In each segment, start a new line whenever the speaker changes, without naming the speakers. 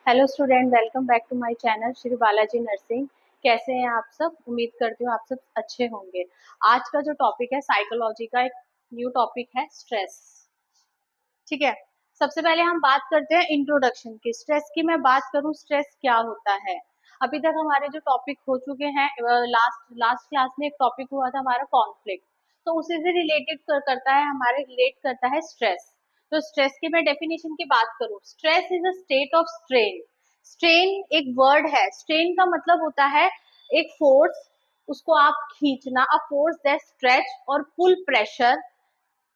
Hello student, welcome back to my channel Shri Balaji nursing. कैसे हैं आप सब? उम्मीद करती हूँ आप सब अच्छे होंगे। आज का जो टॉपिक है साइकोलॉजी का, एक न्यू टॉपिक है स्ट्रेस। ठीक है, सबसे पहले हम बात करते हैं इंट्रोडक्शन की। स्ट्रेस की मैं बात करूँ, स्ट्रेस क्या होता है। अभी तक हमारे जो टॉपिक हो चुके हैं, लास्ट लास्ट क्लास में एक टॉपिक हुआ था हमारा कॉन्फ्लिक्ट, तो उसी से रिलेटेड करता है, हमारे रिलेट करता है स्ट्रेस। तो स्ट्रेस की मैं डेफिनेशन की बात करूँ, stress is a state of strain. Strain एक वर्ड है। स्ट्रेन का मतलब होता है एक फोर्स, उसको आप खींचना, अ फोर्स दैट स्ट्रेच और pull pressure,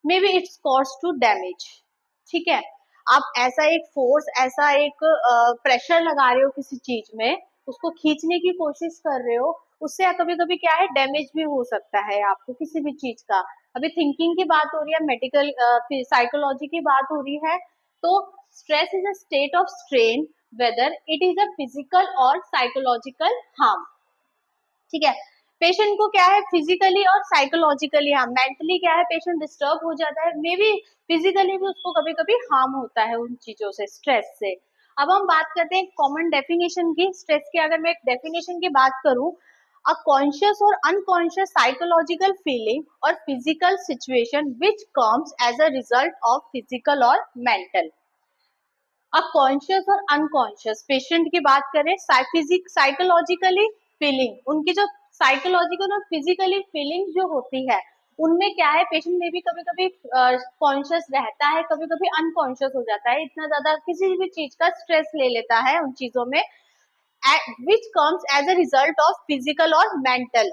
maybe it's cause to damage. ठीक है, आप ऐसा एक फोर्स, ऐसा एक प्रेशर लगा रहे हो किसी चीज में, उसको खींचने की कोशिश कर रहे हो, उससे कभी कभी क्या है, डैमेज भी हो सकता है आपको किसी भी चीज का। अभी थिंकिंग की बात हो रही है, मेडिकल साइकोलॉजी की बात हो रही है। तो stress is a state of strain whether it is a physical और साइकोलॉजिकल हार्म। ठीक है, पेशेंट को क्या है, फिजिकली और साइकोलॉजिकली हार्म, मेंटली क्या है, पेशेंट डिस्टर्ब हो जाता है, मे बी फिजिकली भी उसको कभी कभी हार्म होता है उन चीजों से, स्ट्रेस से। अब हम बात करते हैं कॉमन डेफिनेशन की स्ट्रेस की। अगर मैं एक डेफिनेशन की बात करूं, अ कॉन्शियस और अनकॉन्शियस साइकोलॉजिकल फीलिंग और physical situation which comes as a result of physical और मेंटल। अब कॉन्शियस और अनकॉन्शियस पेशेंट की बात करें, साइकोलॉजिकली फीलिंग, उनकी जो साइकोलॉजिकल और फिजिकली फीलिंग जो होती है, उनमें क्या है, पेशेंट में भी कभी कभी कॉन्शियस रहता है, कभी कभी अनकॉन्शियस हो जाता है, इतना ज्यादा किसी भी चीज का स्ट्रेस ले लेता है उन चीजों में, which comes as a result of physical और मेंटल,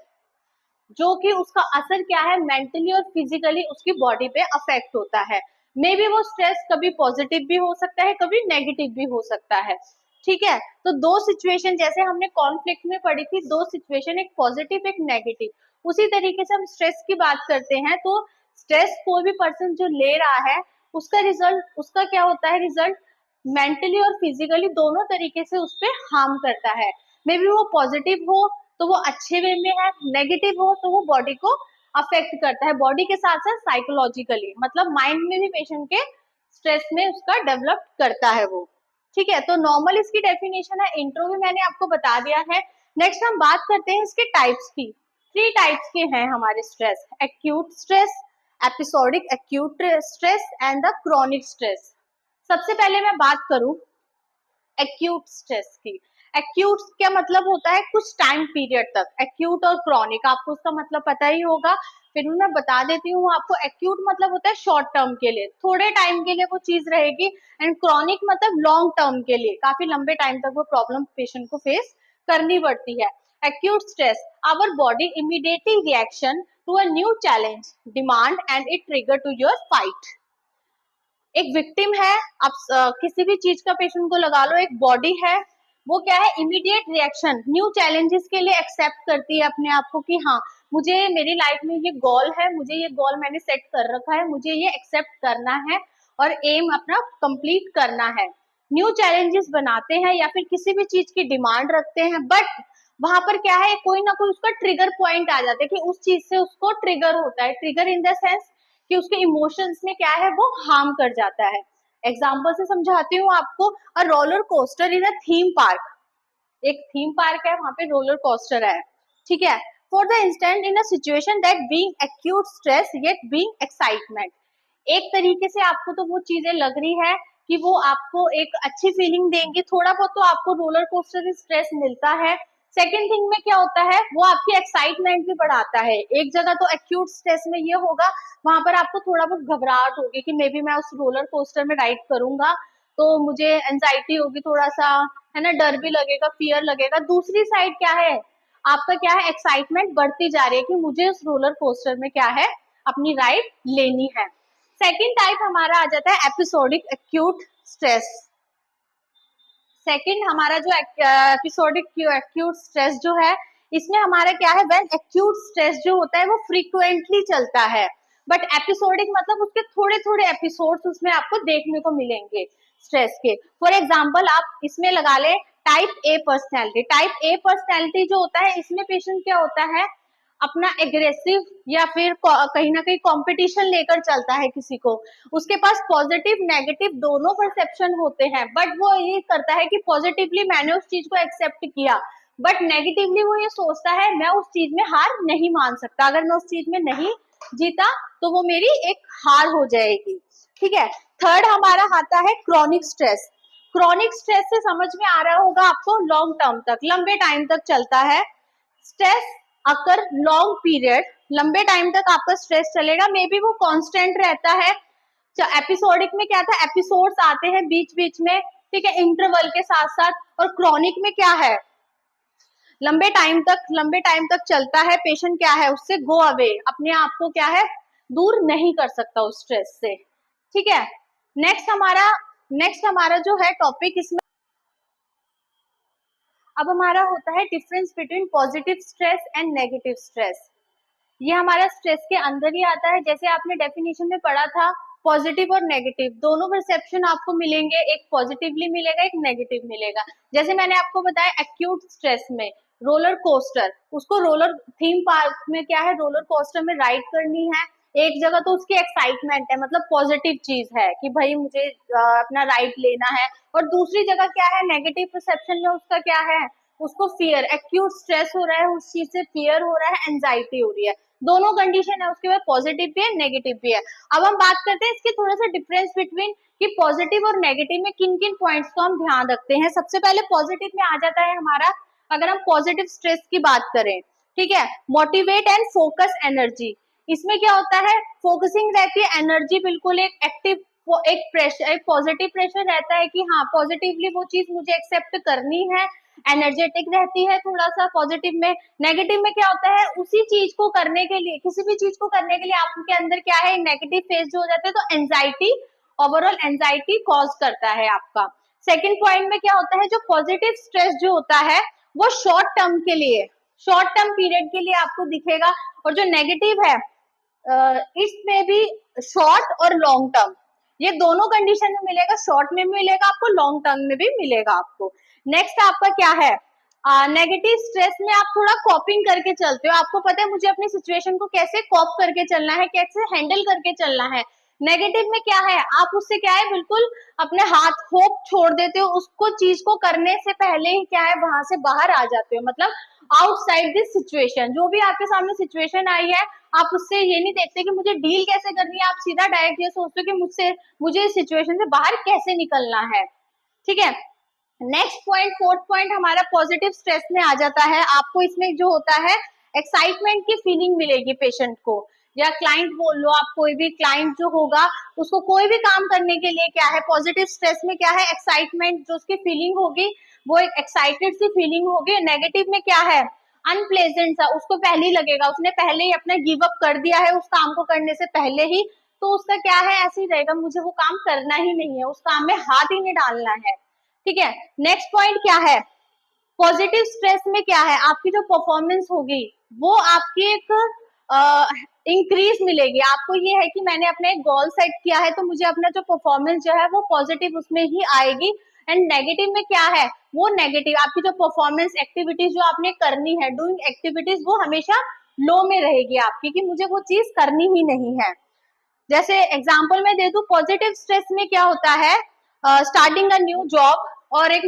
जो कि उसका असर क्या है, मेंटली और फिजिकली उसकी बॉडी पे अफेक्ट होता है। मे बी वो स्ट्रेस कभी पॉजिटिव भी हो सकता है, कभी नेगेटिव भी हो सकता है। ठीक है, तो दो सिचुएशन जैसे हमने कॉन्फ्लिक्ट में पढ़ी थी, दो सिचुएशन, एक पॉजिटिव एक नेगेटिव, उसी तरीके से हम स्ट्रेस की बात करते हैं। तो स्ट्रेस कोई भी पर्सन जो ले रहा है, उसका रिजल्ट, उसका क्या होता है, रिजल्ट मेंटली और फिजिकली दोनों तरीके से उस पर हार्म करता है। मे बी वो पॉजिटिव हो तो वो अच्छे वे में है, नेगेटिव हो तो वो बॉडी को अफेक्ट करता है, बॉडी के साथ साथ साइकोलॉजिकली, मतलब माइंड में भी पेशेंट के स्ट्रेस में उसका डेवलप करता है वो। ठीक है, तो नॉर्मल इसकी डेफिनेशन है, इंट्रो भी मैंने आपको बता दिया है। नेक्स्ट हम बात करते हैं इसके टाइप्स की। थ्री टाइप्स के हैं हमारे stress, acute stress, episodic acute stress and the chronic stress. सबसे पहले मैं बात करूं एक्यूट स्ट्रेस की। एक्यूट क्या मतलब होता है, कुछ टाइम पीरियड तक। एक्यूट और क्रॉनिक आपको उसका मतलब पता ही होगा, फिर मैं बता देती हूँ आपको। एक्यूट मतलब होता है शॉर्ट टर्म के लिए, थोड़े टाइम के लिए वो चीज रहेगी, एंड क्रॉनिक मतलब लॉन्ग टर्म के लिए, काफी लंबे टाइम तक वो प्रॉब्लम पेशेंट को फेस करनी पड़ती है। Acute stress, our body immediately reaction to a new challenge, demand and it trigger to your fight. एक विक्टिम है, आप किसी भी चीज का पेशेंट को लगा लो, एक बॉडी है, वो क्या है, इमीडिएट रिएक्शन न्यू चैलेंजेस के लिए एक्सेप्ट करती है अपने आप को कि हाँ, मुझे मेरी लाइफ में ये गोल है, मुझे ये गोल मैंने सेट कर रखा है, मुझे ये एक्सेप्ट करना है और एम अपना कंप्लीट करना है। न्यू चैलेंजेस बनाते हैं या फिर किसी भी चीज की डिमांड रखते हैं, बट वहां पर क्या है, कोई ना कोई उसका ट्रिगर पॉइंट आ जाता है कि उस चीज से उसको ट्रिगर होता है। ट्रिगर इन द सेंस कि उसके इमोशंस में क्या है, वो हार्म कर जाता है। एग्जाम्पल से समझाती हूँ आपको, a roller coaster in a theme park. एक थीम पार्क है, वहां पे रोलर कोस्टर है। ठीक है, for the instant in a situation that being acute stress yet being excitement. एक तरीके से आपको तो वो चीजें लग रही है कि वो आपको एक अच्छी फीलिंग देंगी, थोड़ा बहुत तो आपको रोलर कोस्टर से स्ट्रेस मिलता है। सेकेंड थिंग में क्या होता है, वो आपकी एक्साइटमेंट भी बढ़ाता है। एक जगह तो एक्यूट स्ट्रेस में ये होगा, वहां पर आपको थोड़ा बहुत घबराहट होगी कि मे बी मैं उस रोलर कोस्टर में राइड करूंगा तो मुझे एंजाइटी होगी थोड़ा सा, है ना, डर भी लगेगा, फियर लगेगा। दूसरी साइड क्या है, आपका क्या है, एक्साइटमेंट बढ़ती जा रही है कि मुझे उस रोलर कोस्टर में क्या है, अपनी राइड लेनी है। सेकेंड टाइप हमारा आ जाता है एपिसोडिक एक्यूट स्ट्रेस। सेकेंड हमारा जो एपिसोडिक एक्यूट स्ट्रेस जो है, इसमें हमारा क्या है, व्हेन एक्यूट स्ट्रेस जो होता है वो फ्रीक्वेंटली चलता है, बट एपिसोडिक मतलब उसके थोड़े थोड़े एपिसोड्स उसमें आपको देखने को मिलेंगे स्ट्रेस के। फॉर एग्जाम्पल आप इसमें लगा ले type A personality. Type A personality जो होता है, इसमें पेशेंट क्या होता है, अपना एग्रेसिव या फिर कहीं ना कहीं कंपटीशन लेकर चलता है किसी को, उसके पास पॉजिटिव नेगेटिव दोनों परसेप्शन होते हैं, बट वो ये करता है कि पॉजिटिवली मैंने उस चीज को एक्सेप्ट किया, बट नेगेटिवली वो ये सोचता है मैं उस चीज में हार नहीं मान सकता, अगर मैं उस चीज में नहीं जीता तो वो मेरी एक हार हो जाएगी। ठीक है, थर्ड हमारा आता है क्रॉनिक स्ट्रेस। क्रॉनिक स्ट्रेस से समझ में आ रहा होगा आपको, लॉन्ग टर्म तक, लंबे टाइम तक चलता है स्ट्रेस, अगर लॉन्ग पीरियड, लंबे टाइम तक आपका स्ट्रेस चलेगा, मे बी वो कांस्टेंट रहता है। एपिसोडिक में क्या था, एपिसोड्स आते हैं बीच बीच में, ठीक है, इंटरवल के साथ साथ, और क्रॉनिक में क्या है, लंबे टाइम तक चलता है, पेशेंट क्या है उससे गो अवे, अपने आप को क्या है दूर नहीं कर सकता उस स्ट्रेस से। ठीक है, नेक्स्ट हमारा जो है टॉपिक इसमें अब हमारा होता है difference between positive stress and negative stress. ये हमारा स्ट्रेस के अंदर ही आता है, जैसे आपने डेफिनेशन में पढ़ा था, पॉजिटिव और नेगेटिव दोनों परसेप्शन आपको मिलेंगे, एक पॉजिटिवली मिलेगा एक नेगेटिव मिलेगा। जैसे मैंने आपको बताया एक्यूट स्ट्रेस में रोलर कोस्टर, उसको रोलर थीम पार्क में क्या है, रोलर कोस्टर में राइड करनी है, एक जगह तो उसकी एक्साइटमेंट है, मतलब पॉजिटिव चीज है कि भाई मुझे अपना राइड लेना है, और दूसरी जगह क्या है, नेगेटिव परसेप्शन में उसका क्या है, उसको फियर, एक्यूट स्ट्रेस हो रहा है, उस चीज से फियर हो रहा है, एंजाइटी हो रही है, दोनों कंडीशन है, उसके बाद पॉजिटिव भी है नेगेटिव भी है। अब हम बात करते हैं इसके थोड़ा सा डिफरेंस बिटवीन कि पॉजिटिव और नेगेटिव में किन किन पॉइंट्स को हम ध्यान रखते हैं। सबसे पहले पॉजिटिव में आ जाता है हमारा, अगर हम पॉजिटिव स्ट्रेस की बात करें, ठीक है, मोटिवेट एंड फोकस एनर्जी। इसमें क्या होता है, फोकसिंग रहती है, एनर्जी बिल्कुल एक एक्टिव, एक प्रेशर, एक पॉजिटिव प्रेशर रहता है कि हाँ पॉजिटिवली वो चीज मुझे एक्सेप्ट करनी है, एनर्जेटिक रहती है थोड़ा सा पॉजिटिव में। नेगेटिव में क्या होता है, उसी चीज को करने के लिए, किसी भी चीज को करने के लिए आपके अंदर क्या है, नेगेटिव फेज जो हो जाते हैं, तो एंजाइटी, ओवरऑल एंजाइटी कॉज करता है आपका। सेकंड पॉइंट में क्या होता है, जो पॉजिटिव स्ट्रेस जो होता है वो शॉर्ट टर्म के लिए, शॉर्ट टर्म पीरियड के लिए आपको दिखेगा, और जो नेगेटिव है इसमें भी शॉर्ट और लॉन्ग टर्म, ये दोनों कंडीशन में मिलेगा, शॉर्ट में भी मिलेगा आपको, लॉन्ग टर्म में भी मिलेगा आपको। नेक्स्ट आपका क्या है, नेगेटिव स्ट्रेस में आप थोड़ा कॉपिंग करके चलते हो, आपको पता है मुझे अपनी सिचुएशन को कैसे कॉप करके चलना है, कैसे हैंडल करके चलना है। नेगेटिव में क्या है, आप उससे क्या है बिल्कुल अपने हाथ होप छोड़ देते हो, उसको चीज को करने से पहले ही क्या है वहां से बाहर आ जाते हो, मतलब आउटसाइड दिस सिचुएशन, जो भी आपके सामने सिचुएशन आई है आप उससे ये नहीं देखते कि मुझे डील कैसे करनी है, आप सीधा डायरेक्ट ये सोचते हो कि मुझे इस सिचुएशन से बाहर कैसे निकलना है। ठीक है, नेक्स्ट पॉइंट, फोर्थ पॉइंट हमारा पॉजिटिव स्ट्रेस में आ जाता है, आपको इसमें जो होता है एक्साइटमेंट की फीलिंग मिलेगी पेशेंट को, या क्लाइंट बोल लो आप, कोई भी क्लाइंट जो होगा उसको कोई भी काम करने के लिए क्या है, पॉजिटिव स्ट्रेस में क्या है, एक्साइटमेंट, जो उसकी फीलिंग होगी वो एक एक्साइटेड सी फीलिंग होगी। नेगेटिव में क्या है, अनप्लेजेंट सा, उसको पहले ही लगेगा, उसने पहले ही अपना गिव अप कर दिया है उस काम को करने से पहले ही, तो उसका क्या है ऐसे ही रहेगा, मुझे वो काम करना ही नहीं है, उस काम में हाथ ही नहीं डालना है। ठीक है, नेक्स्ट पॉइंट क्या है, पॉजिटिव स्ट्रेस में क्या है, आपकी जो परफॉर्मेंस होगी वो आपकी एक इंक्रीज मिलेगी, आपको ये है कि मैंने अपना एक गोल सेट किया है तो मुझे अपना जो परफॉर्मेंस जो है वो पॉजिटिव उसमें ही आएगी। एंड नेगेटिव में क्या है, वो नेगेटिव आपकी जो परफॉर्मेंस एक्टिविटीज जो आपने करनी है, डूइंग एक्टिविटीज, वो हमेशा लो में रहेगी आपकी, कि मुझे वो चीज करनी ही नहीं है। जैसे एग्जाम्पल मैं दे दूं, पॉजिटिव स्ट्रेस में क्या होता है, स्टार्टिंग अ न्यू जॉब और एक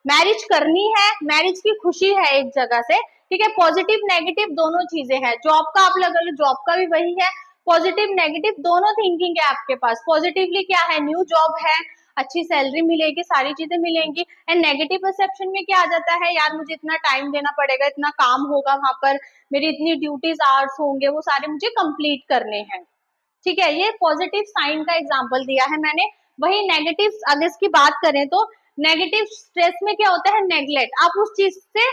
मैरिज करनी है, मैरिज की खुशी है एक जगह से, ठीक है, पॉजिटिव नेगेटिव दोनों चीजें हैं, जॉब का आप लगा लो, जॉब का भी वही है, पॉजिटिव नेगेटिव दोनों थिंकिंग है आपके पास। पॉजिटिवली क्या है, न्यू जॉब है, अच्छी सैलरी मिलेगी, सारी चीजें मिलेंगी, एंड नेगेटिव परसेप्शन में क्या आ जाता है, यार मुझे इतना टाइम देना पड़ेगा, इतना काम होगा वहां पर, मेरी इतनी ड्यूटीज आवर्स होंगे, वो सारे मुझे कंप्लीट करने हैं। ठीक है, ये पॉजिटिव साइन का एग्जांपल दिया है मैंने। वही नेगेटिव अगर इसकी बात करें तो नेगेटिव स्ट्रेस में क्या होता है, नेग्लेक्ट, आप उस चीज से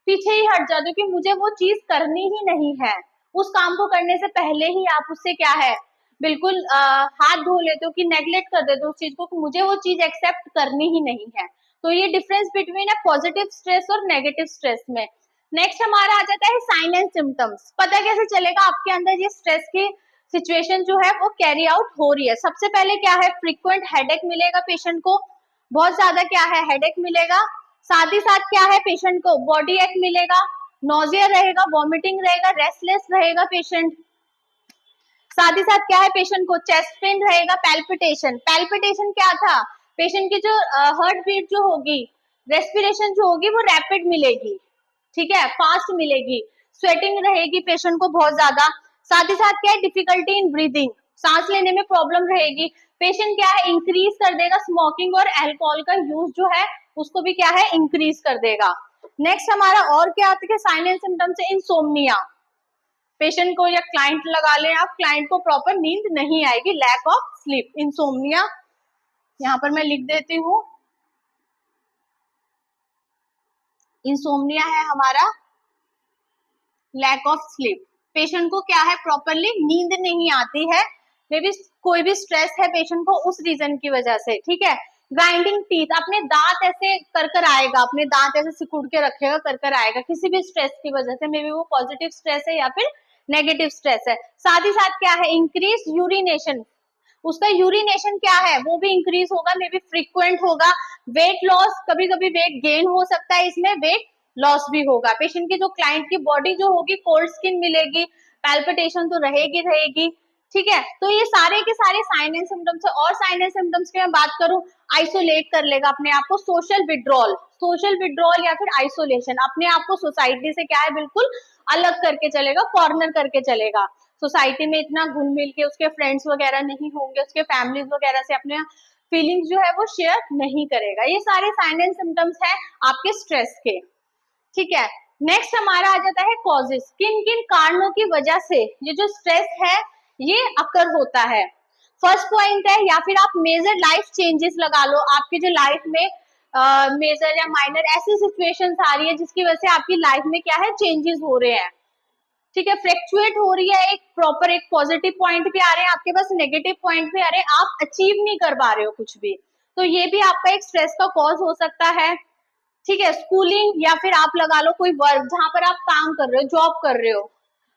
पीछे ही हट जाते हो कि मुझे वो चीज करनी ही नहीं है, उस काम को करने से पहले ही आप उससे क्या है बिल्कुल हाथ धो लेते हो, कि नेग्लेक्ट कर देते हो उस चीज को, कि मुझे वो चीज एक्सेप्ट करनी ही नहीं है। तो ये डिफरेंस बिटवीन है पॉजिटिव स्ट्रेस और नेगेटिव स्ट्रेस में। नेक्स्ट हमारा आ जाता है साइन एंड सिम्टम्स। पता कैसे चलेगा आपके अंदर ये स्ट्रेस की सिचुएशन जो है वो कैरी आउट हो रही है। सबसे पहले क्या है, फ्रीक्वेंट हेडेक मिलेगा पेशेंट को, बहुत ज्यादा क्या है हेडेक मिलेगा, साथ ही साथ क्या है पेशेंट को बॉडी एक मिलेगा, नोजिया रहेगा, वॉमिटिंग रहेगा, रेस्टलेस रहेगा पेशेंट। साथ ही साथ क्या है, पेशेंट को चेस्ट पेन रहेगा, पैल्पिटेशन। पैल्पिटेशन क्या था, पेशेंट की जो हार्ट बीट जो होगी, रेस्पिरेशन जो होगी वो रैपिड मिलेगी, ठीक है, फास्ट मिलेगी। स्वेटिंग रहेगी पेशेंट को बहुत ज्यादा। साथ ही साथ क्या है, डिफिकल्टी इन ब्रीदिंग, सांस लेने में प्रॉब्लम रहेगी। पेशेंट क्या है, इंक्रीज कर देगा स्मोकिंग और अल्कोहल का यूज जो है उसको भी क्या है, इंक्रीज कर देगा। नेक्स्ट हमारा और क्या आता है, साइन एंड सिम्टम्स है इंसोम्निया। पेशेंट को या क्लाइंट लगा लें आप, क्लाइंट को प्रॉपर नींद नहीं आएगी, लैक ऑफ स्लीप, इंसोम्निया। यहाँ पर मैं लिख देती हूँ, इंसोम्निया है हमारा लैक ऑफ स्लीप। पेशेंट को क्या है, प्रॉपरली नींद नहीं आती है, मे बी कोई भी स्ट्रेस है पेशेंट को उस रीजन की वजह से, ठीक है। ग्राइंडिंग टीथ, अपने दांत ऐसे कर आएगा, अपने दांत ऐसे सिकुड़ के रखेगा, कर आएगा किसी भी स्ट्रेस की वजह से, मे बी वो पॉजिटिव स्ट्रेस है या फिर नेगेटिव स्ट्रेस है। साथ ही साथ क्या है, इंक्रीज यूरिनेशन, उसका यूरिनेशन क्या है वो भी इंक्रीज होगा, मे बी फ्रीक्वेंट होगा। वेट लॉस, कभी कभी वेट गेन हो सकता है, इसमें वेट लॉस भी होगा। पेशेंट की जो क्लाइंट की बॉडी जो होगी कोल्ड स्किन मिलेगी, पैल्पिटेशन तो रहेगी रहेगी, ठीक है। तो ये सारे के सारे साइन एंड सिम्टम्स है। और साइन एंड सिम्टम्स की मैं बात करूं, आइसोलेट कर लेगा अपने आप को, सोशल विड्रॉल, सोशल विड्रॉल या फिर आइसोलेशन, अपने आप को सोसाइटी से क्या है बिल्कुल अलग करके चलेगा, कॉर्नर करके चलेगा। सोसाइटी में इतना घुल मिल के उसके फ्रेंड्स वगैरह नहीं होंगे, उसके फैमिलीज वगैरह से अपने फीलिंग्स जो है वो शेयर नहीं करेगा। ये सारे साइन एंड सिम्टम्स है आपके स्ट्रेस के, ठीक है। नेक्स्ट हमारा आ जाता है कॉजेस, किन किन कारणों की वजह से ये जो स्ट्रेस है ये अकर होता है। फर्स्ट पॉइंट है, या फिर आप मेजर लाइफ चेंजेस लगा लो, आपकी जो लाइफ में मेजर या माइनर ऐसी सिचुएशंस आ रही है जिसकी वजह से आपकी लाइफ में क्या है, चेंजेस हो रहे हैं, ठीक है, फ्लक्चुएट हो रही है, एक प्रॉपर एक पॉजिटिव पॉइंट भी आ रहे हैं आपके पास, नेगेटिव पॉइंट भी आ रहे हैं, आप अचीव नहीं कर पा रहे हो कुछ भी, तो ये भी आपका एक स्ट्रेस का कॉज हो सकता है, ठीक है। स्कूलिंग या फिर आप लगा लो कोई वर्क जहां पर आप काम कर रहे हो, जॉब कर रहे हो,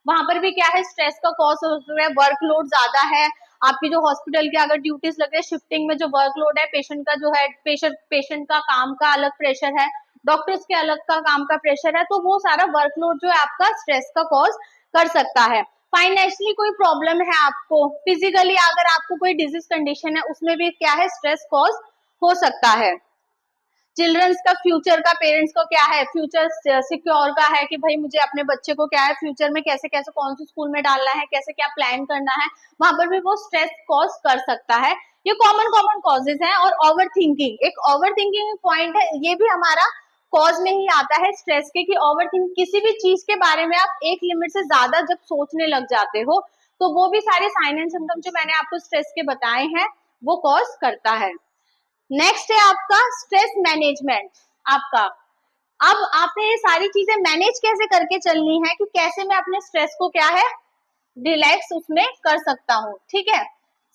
वहां पर भी क्या है, स्ट्रेस का कॉज हो रहा है, वर्कलोड ज्यादा है, आपकी जो हॉस्पिटल की अगर ड्यूटीज लग रही है, शिफ्टिंग में जो वर्कलोड है, पेशेंट का जो है, पेशेंट का काम का अलग प्रेशर है, डॉक्टर्स के अलग का काम का प्रेशर है, तो वो सारा वर्कलोड जो है आपका स्ट्रेस का कॉज कर सकता है। फाइनेंशियली कोई प्रॉब्लम है आपको, फिजिकली अगर आपको कोई डिजीज कंडीशन है, उसमें भी क्या है, स्ट्रेस कॉज हो सकता है। चिल्ड्रंस का फ्यूचर का, पेरेंट्स को क्या है, फ्यूचर सिक्योर का है कि भाई मुझे अपने बच्चे को क्या है फ्यूचर में कैसे कैसे कौन सी स्कूल में डालना है, कैसे क्या प्लान करना है, वहां पर भी वो स्ट्रेस कॉज कर सकता है। ये कॉमन कॉमन कॉजेज हैं। और ओवर थिंकिंग, एक ओवर थिंकिंग पॉइंट है, ये भी हमारा कॉज में ही आता है स्ट्रेस के, कि ओवर थिंक, किसी भी चीज के बारे में आप एक लिमिट से ज्यादा जब सोचने लग जाते हो, तो वो भी सारे साइन एंड सिम्टम जो मैंने आपको स्ट्रेस के बताए हैं वो कॉज करता है। नेक्स्ट है आपका स्ट्रेस मैनेजमेंट। आपका अब आपने ये सारी चीजें मैनेज कैसे करके चलनी है, कि कैसे मैं अपने स्ट्रेस को क्या है रिलैक्स उसमें कर सकता हूँ, ठीक है।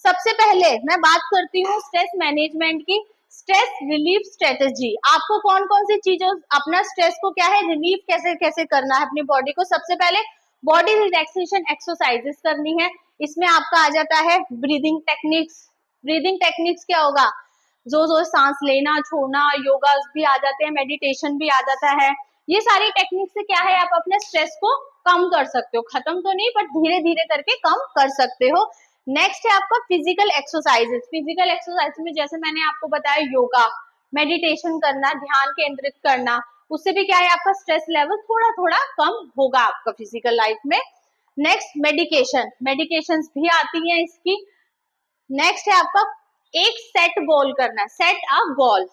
सबसे पहले मैं बात करती हूँ स्ट्रेस मैनेजमेंट की, स्ट्रेस रिलीफ स्ट्रेटेजी। आपको कौन कौन सी चीजों अपना स्ट्रेस को क्या है रिलीफ कैसे कैसे करना है अपनी बॉडी को। सबसे पहले बॉडी रिलैक्सेशन एक्सरसाइजेस करनी है, इसमें आपका आ जाता है ब्रीदिंग टेक्निक्स। ब्रीदिंग टेक्निक्स क्या होगा, जो सांस लेना छोड़ना, योगा भी आ जाते हैं, मेडिटेशन भी आ जाता है। ये सारी टेक्निक से क्या है, आप अपने स्ट्रेस को कम कर सकते हो, खत्म तो नहीं बट धीरे धीरे करके कम कर सकते हो। नेक्स्ट है आपका फिजिकल एक्सरसाइजेस। फिजिकल एक्सरसाइज में जैसे मैंने आपको बताया, योगा, मेडिटेशन करना, ध्यान केंद्रित करना, उससे भी क्या है आपका स्ट्रेस लेवल थोड़ा थोड़ा कम होगा आपका फिजिकल लाइफ में। नेक्स्ट मेडिकेशन, मेडिकेशंस भी आती हैं इसकी। नेक्स्ट है आपका एक सेट गोल करना, सेट अ गोल,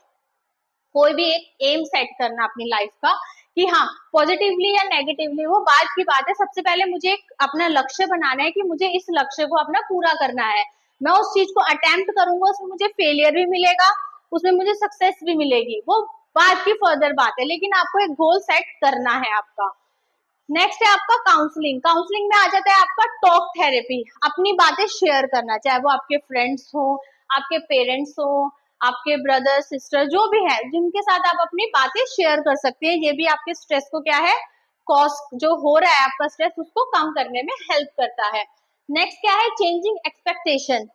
कोई भी एक एम सेट करना अपनी लाइफ का, कि हाँ पॉजिटिवली या नेगेटिवली वो बात की बात है, सबसे पहले मुझे एक अपना लक्ष्य बनाना है कि मुझे इस लक्ष्य को अपना पूरा करना है, मैं उस चीज को अटेम्प्ट करूंगा, उसमें मुझे फेलियर भी मिलेगा, उसमें मुझे सक्सेस भी मिलेगी, वो बात की फर्दर बात है, लेकिन आपको एक गोल सेट करना है आपका। नेक्स्ट है आपका काउंसलिंग। काउंसलिंग में आ जाता है आपका टॉक थेरेपी, अपनी बातें शेयर करना, चाहे वो आपके फ्रेंड्स हो, आपके पेरेंट्स हो, आपके ब्रदर सिस्टर जो भी है, जिनके साथ आप अपनी बातें शेयर कर सकते हैं, ये भी आपके स्ट्रेस को क्या है, कॉस्ट जो हो रहा है आपका स्ट्रेस, उसको कम करने में हेल्प करता है। नेक्स्ट क्या है, चेंजिंग एक्सपेक्टेशन।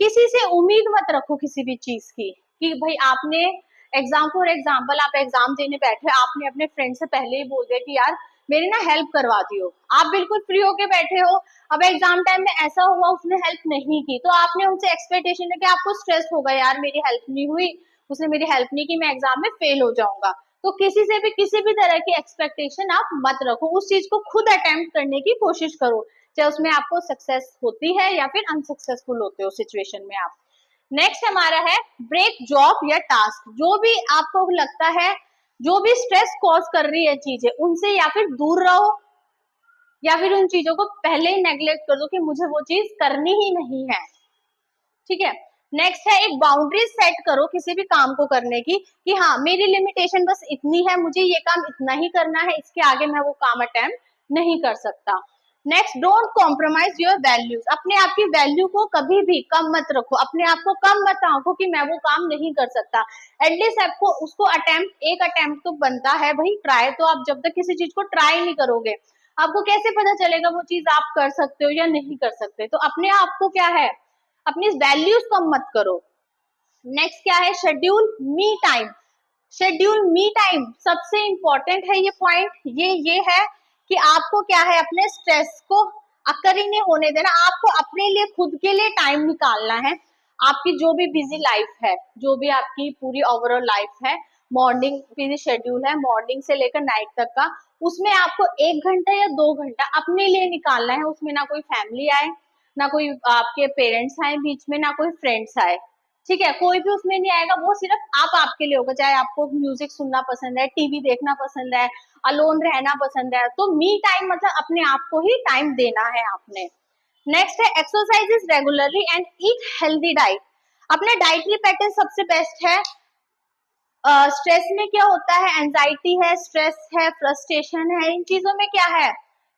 किसी से उम्मीद मत रखो किसी भी चीज की, कि भाई आपने एग्जाम फॉर एग्जाम्पल आप एग्जाम देने बैठे, आपने अपने फ्रेंड से पहले ही बोल दिया कि यार मेरी ना हेल्प करवा दियो। आप बिल्कुल फ्री होके बैठे हो, अब एग्जाम टाइम में ऐसा हुआ उसने हेल्प नहीं की, तो आपने उनसे एक्सपेक्टेशन है कि आपको स्ट्रेस होगा, यार मेरी हेल्प नहीं हुई, उसने मेरी हेल्प नहीं की, मैं एग्जाम में फेल हो जाऊंगा। तो किसी से भी किसी भी तरह की एक्सपेक्टेशन आप मत रखो, उस चीज को खुद अटेम्प्ट करने की कोशिश करो, चाहे उसमें आपको सक्सेस होती है या फिर अनसक्सेसफुल होते हो सिचुएशन में आप। नेक्स्ट हमारा है ब्रेक जॉब या टास्क। जो भी आपको लगता है, जो भी स्ट्रेस कॉज कर रही है चीजें, उनसे या फिर दूर रहो या फिर उन चीजों को पहले ही नेग्लेक्ट कर दो कि मुझे वो चीज करनी ही नहीं है। ठीक है। नेक्स्ट है एक बाउंड्री सेट करो किसी भी काम को करने की, कि हाँ मेरी लिमिटेशन बस इतनी है, मुझे ये काम इतना ही करना है, इसके आगे मैं वो काम अटेम्प्ट नहीं कर सकता। Next, don't compromise your values. अपने आप की वैल्यू को कभी भी कम मत रखो, अपने आप को कम मत आंको कि मैं वो काम नहीं कर सकता। एटलीस्ट आपको उसको अटेम्प्ट, एक अटेम्प्ट तो बनता है भाई, ट्राई तो आप जब तक किसी चीज को ट्राई नहीं करोगे, आपको कैसे पता चलेगा वो चीज आप कर सकते हो या नहीं कर सकते। तो अपने आप को क्या है, अपनी वैल्यूज कम मत करो। नेक्स्ट क्या है, schedule me time. Schedule me time सबसे इंपॉर्टेंट है ये पॉइंट, ये है कि आपको क्या है, अपने स्ट्रेस को अक्कर ही नहीं होने देना, आपको अपने लिए खुद के लिए टाइम निकालना है। आपकी जो भी बिजी लाइफ है, जो भी आपकी पूरी ओवरऑल लाइफ है, मॉर्निंग बिजी शेड्यूल है मॉर्निंग से लेकर नाइट तक का, उसमें आपको 1 घंटा या 2 घंटा अपने लिए निकालना है। उसमें ना कोई फैमिली आए, ना कोई आपके पेरेंट्स आए बीच में, ना कोई फ्रेंड्स आए, ठीक है, कोई भी उसमें नहीं आएगा, वो सिर्फ आप आपके लिए होगा। चाहे आपको म्यूजिक सुनना पसंद है, टीवी देखना पसंद है, अलोन रहना पसंद है, तो मी टाइम मतलब अपने आप को ही टाइम देना है आपने। नेक्स्ट है exercises regularly and eat healthy diet. अपना डाइटरी पैटर्न सबसे बेस्ट है। स्ट्रेस में क्या होता है, एंजाइटी है, स्ट्रेस है, फ्रस्ट्रेशन है, इन चीजों में क्या है,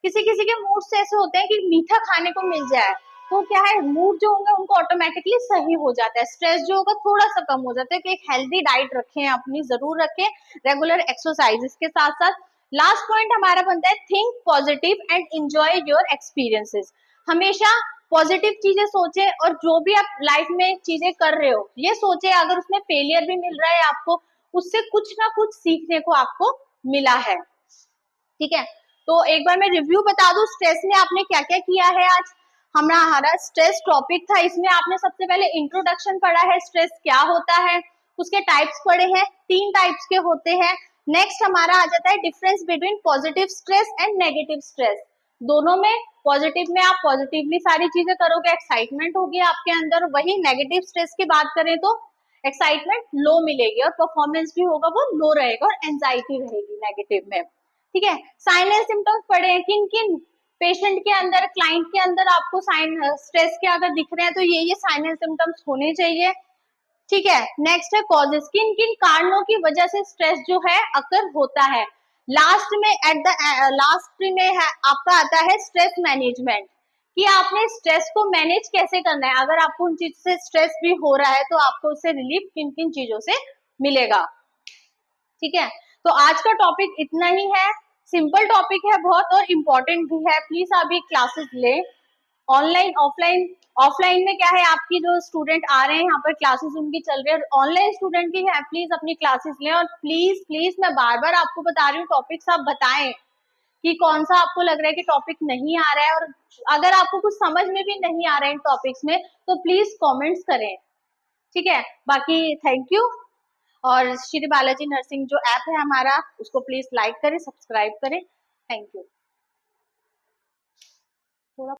किसी किसी के मूड से ऐसे होते हैं कि मीठा खाने को मिल जाए तो क्या है, मूड जो होंगे उनको ऑटोमेटिकली सही हो जाता है, स्ट्रेस जो होगा थोड़ा सा कम हो जाता है। कि एक हेल्दी डाइट रखें, अपनी जरूर रखें, रेगुलर एक्सरसाइजेस के साथ साथ। लास्ट पॉइंट हमारा बनता है think positive and enjoy your experiences. हमेशा पॉजिटिव चीजें सोचे, और जो भी आप लाइफ में चीजें कर रहे हो ये सोचे, अगर उसमें फेलियर भी मिल रहा है आपको, उससे कुछ ना कुछ सीखने को आपको मिला है। ठीक है, तो एक बार मैं रिव्यू बता दूं, स्ट्रेस में आपने क्या क्या किया है आज। हमारा स्ट्रेस टॉपिक था, इसमें आपने सबसे पहले इंट्रोडक्शन पढ़ा है, स्ट्रेस क्या होता है, उसके टाइप्स पढ़े हैं, 3 टाइप्स के होते हैं। नेक्स्ट हमारा आ जाता है difference between positive stress and negative stress. दोनों में, पॉजिटिव में आप पॉजिटिवली सारी चीजें करोगे, एक्साइटमेंट होगी आपके अंदर, वही नेगेटिव स्ट्रेस की बात करें तो एक्साइटमेंट लो मिलेगी और परफॉर्मेंस भी होगा वो लो रहेगा और एंजाइटी रहेगी नेगेटिव में। ठीक है, साइन एंड सिम्टम्स पढ़े हैं, किन किन पेशेंट के अंदर, क्लाइंट के अंदर आपको साइन स्ट्रेस के अगर दिख रहे हैं तो ये साइन एंड सिम्टम्स होने चाहिए। ठीक है, नेक्स्ट है कॉजेस, किन किन कारणों की वजह से स्ट्रेस जो है अकर होता है। लास्ट में एट द लास्ट में है आपका आता है स्ट्रेस मैनेजमेंट, कि आपने स्ट्रेस को मैनेज कैसे करना है, अगर आपको उन चीज से स्ट्रेस भी हो रहा है तो आपको उससे रिलीफ किन किन चीजों से मिलेगा। ठीक है, तो आज का टॉपिक इतना ही है, सिंपल टॉपिक है बहुत और इम्पोर्टेंट भी है, प्लीज अभी क्लासेस ले। ऑनलाइन ऑफलाइन, ऑफलाइन में क्या है, आपकी जो स्टूडेंट आ रहे हैं यहाँ पर क्लासेस उनकी चल रही है, ऑनलाइन स्टूडेंट की है, प्लीज अपनी क्लासेस लें। और प्लीज प्लीज मैं बार बार आपको बता रही हूँ, टॉपिक्स आप बताएं कि कौन सा आपको लग रहा है कि टॉपिक नहीं आ रहा है, और अगर आपको कुछ समझ में भी नहीं आ रहा है इन टॉपिक्स में तो प्लीज कॉमेंट्स करें। ठीक है, बाकी थैंक यू। और श्री बालाजी नर्सिंग जो ऐप है हमारा, उसको प्लीज लाइक करें, सब्सक्राइब करें। Thank you.